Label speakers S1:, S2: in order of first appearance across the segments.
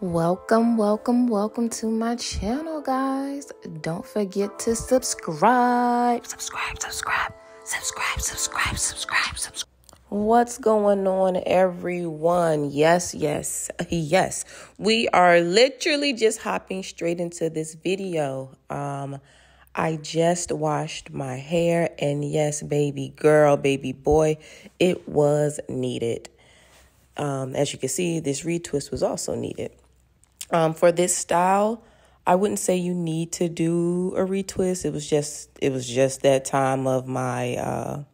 S1: Welcome to my channel, guys. Don't forget to subscribe. What's going on, everyone? Yes. We are literally just hopping straight into this video. I just washed my hair, and yes, baby girl, baby boy, it was needed. As you can see, this retwist was also needed. For this style, I wouldn't say you need to do a retwist. It was just that time of my,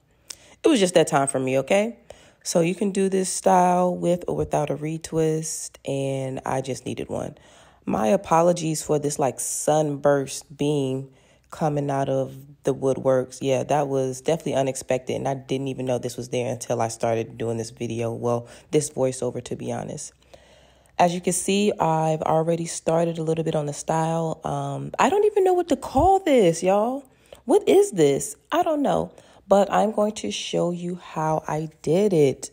S1: it was just that time for me, okay? So you can do this style with or without a retwist, and I just needed one. My apologies for this like sunburst beam coming out of the woodworks. Yeah, that was definitely unexpected, and I didn't even know this was there until I started doing this video. Well, this voiceover, to be honest. As you can see, I've already started a little bit on the style. I don't even know what to call this, y'all. What is this? I don't know, but I'm going to show you how I did it.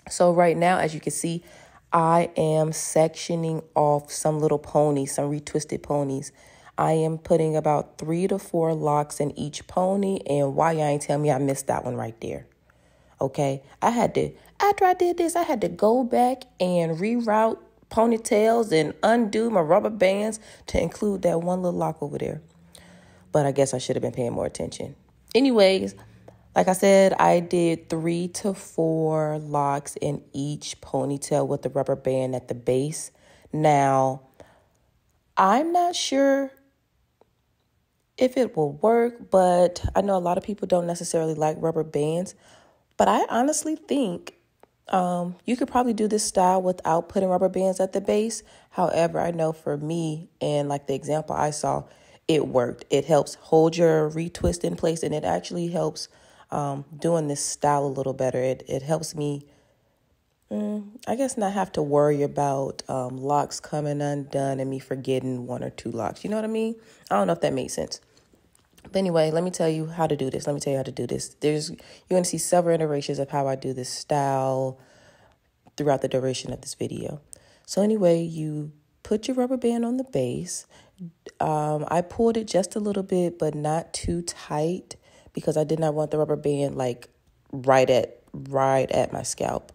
S1: So right now, as you can see, I am sectioning off some little ponies, some retwisted ponies. I am putting about 3 to 4 locks in each pony, and why y'all ain't tell me I missed that one right there. Okay, after I did this, I had to go back and reroute ponytails and undo my rubber bands to include that one little lock over there. But I guess I should have been paying more attention. Anyways, like I said, I did 3 to 4 locks in each ponytail with the rubber band at the base. Now, I'm not sure if it will work, but I know a lot of people don't necessarily like rubber bands. But I honestly think you could probably do this style without putting rubber bands at the base. However, I know for me and like the example I saw, it worked. It helps hold your retwist in place, and it actually helps doing this style a little better. It helps me, I guess, not have to worry about locks coming undone and me forgetting 1 or 2 locks. You know what I mean? I don't know if that makes sense. But anyway, let me tell you how to do this. You're going to see several iterations of how I do this style throughout the duration of this video. So anyway, you put your rubber band on the base. I pulled it just a little bit, but not too tight, because I did not want the rubber band like right at my scalp.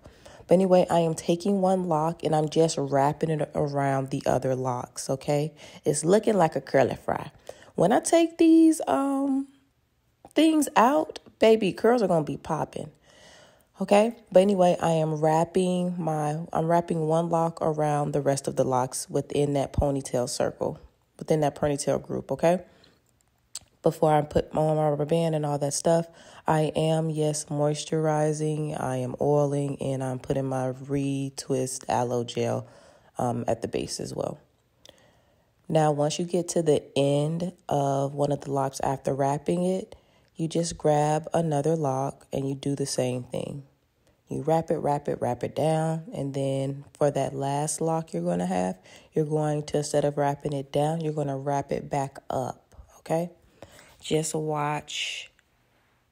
S1: But anyway, I am taking one lock and I'm just wrapping it around the other locks, okay? It's looking like a curly fry. When I take these things out, baby, curls are going to be popping. Okay? But anyway, I'm wrapping one lock around the rest of the locks within that ponytail circle, within that ponytail group, okay? Before I put on my rubber band and all that stuff, I am, moisturizing, I am oiling, and I'm putting my retwist aloe gel at the base as well. Now, once you get to the end of one of the locks after wrapping it, you just grab another lock and you do the same thing. You wrap it down. And then for that last lock you're going to have, you're going to, instead of wrapping it down, you're going to wrap it back up. Okay? Just watch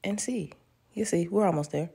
S1: and see. You see, we're almost there.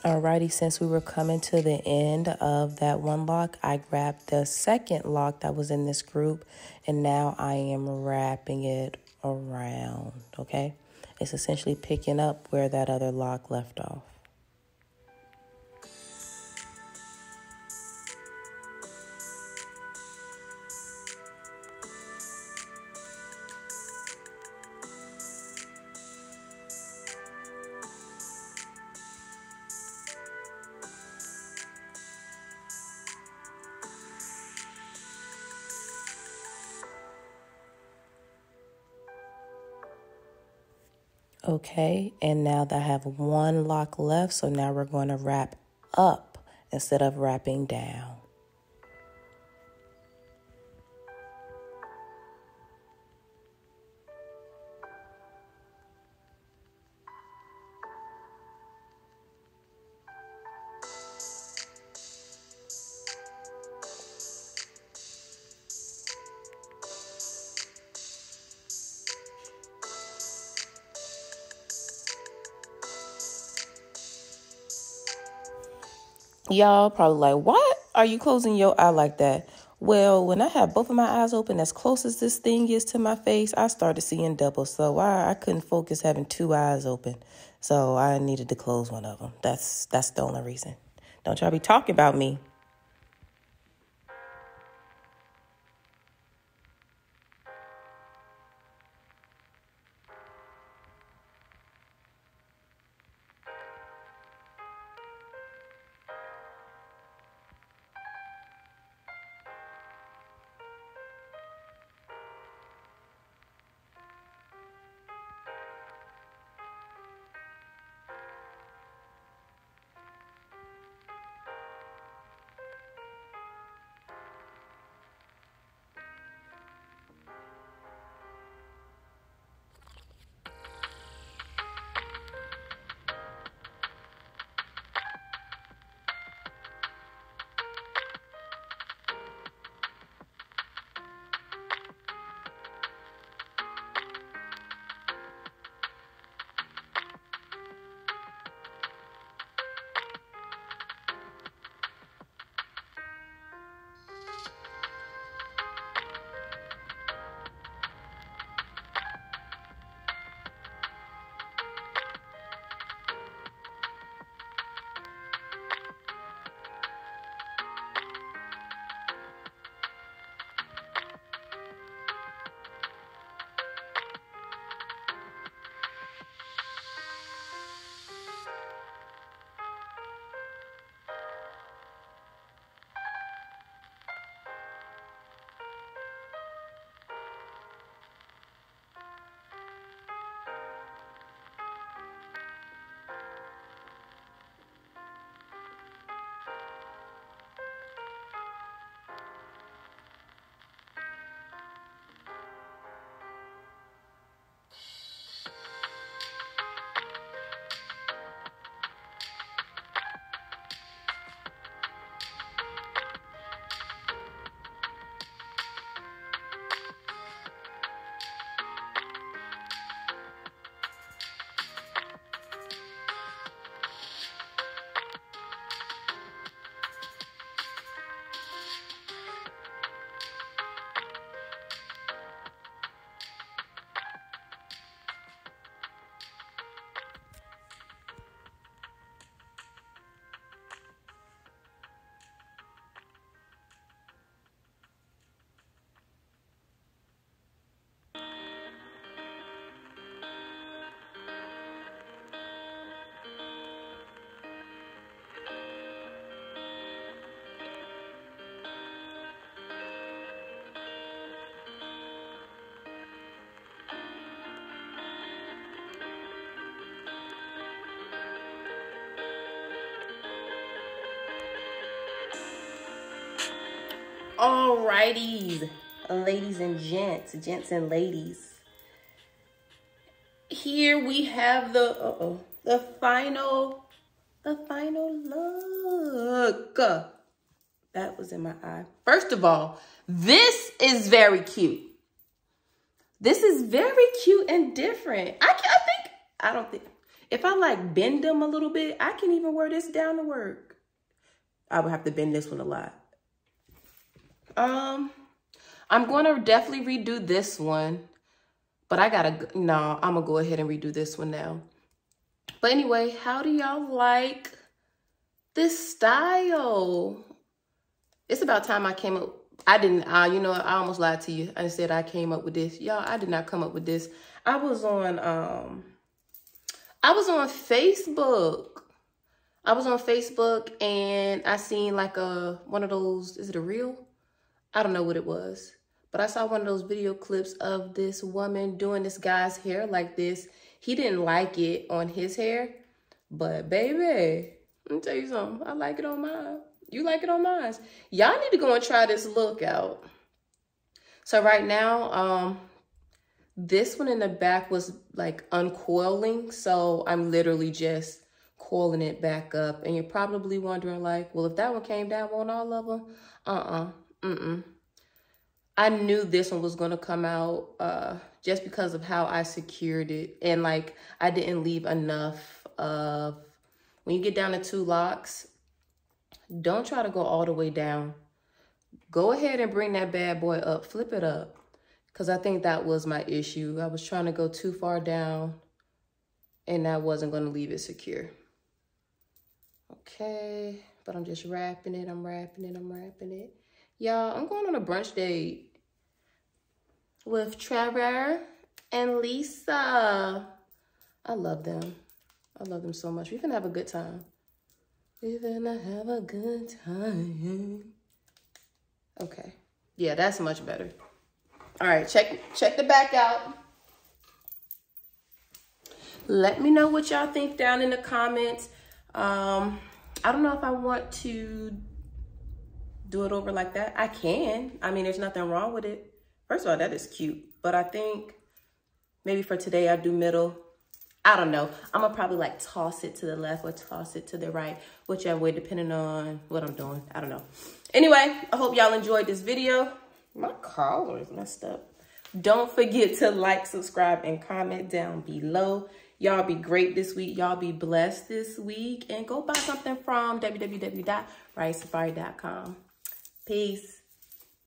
S1: Alrighty, since we were coming to the end of that one lock, I grabbed the second lock that was in this group, and now I am wrapping it around, okay? It's essentially picking up where that other lock left off. Okay, and now that I have one lock left, so now we're going to wrap up instead of wrapping down. Y'all probably like, what are you closing your eye like that? Well, when I have both of my eyes open, as close as this thing is to my face, I started seeing double. So I couldn't focus having two eyes open. So I needed to close one of them. That's the only reason. Don't y'all be talking about me. Alrighties, ladies and gents and ladies. Here we have the final look. That was in my eye. First of all, this is very cute. This is very cute and different. I don't think, if I like bend them a little bit, I can even wear this down to work. I would have to bend this one a lot. I'm going to definitely redo this one, but I'm going to go ahead and redo this one now. But anyway, how do y'all like this style? It's about time I came up. I almost lied to you. I said I came up with this. Y'all, I did not come up with this. I was on Facebook. I was on Facebook and I seen like one of those, is it a reel? I don't know what it was, but I saw one of those video clips of this woman doing this guy's hair like this. He didn't like it on his hair, but baby, let me tell you something. I like it on mine. You like it on mine. Y'all need to go and try this look out. So right now, this one in the back was like uncoiling. So I'm literally just coiling it back up. And you're probably wondering like, well, if that one came down, won't all of them? I knew this one was going to come out just because of how I secured it. And like, I didn't leave enough of, when you get down to 2 locks, don't try to go all the way down. Go ahead and bring that bad boy up, flip it up. Because I think that was my issue. I was trying to go too far down and that wasn't going to leave it secure. Okay, but I'm just wrapping it, I'm wrapping it. Y'all, I'm going on a brunch date with Trevor and Lisa. I love them. I love them so much. We're gonna have a good time. We're gonna have a good time. Okay. Yeah, that's much better. All right, check the back out. Let me know what y'all think down in the comments. I don't know if I want to do it over like that. I can. I mean, there's nothing wrong with it. First of all, that is cute. But I think maybe for today, I'll do middle. I don't know. I'm going to probably like toss it to the left or toss it to the right, whichever way, depending on what I'm doing. I don't know. Anyway, I hope y'all enjoyed this video. My collar is messed up. Don't forget to like, subscribe, and comment down below. Y'all be great this week. Y'all be blessed this week. And go buy something from www.riahsafari.com. Peace.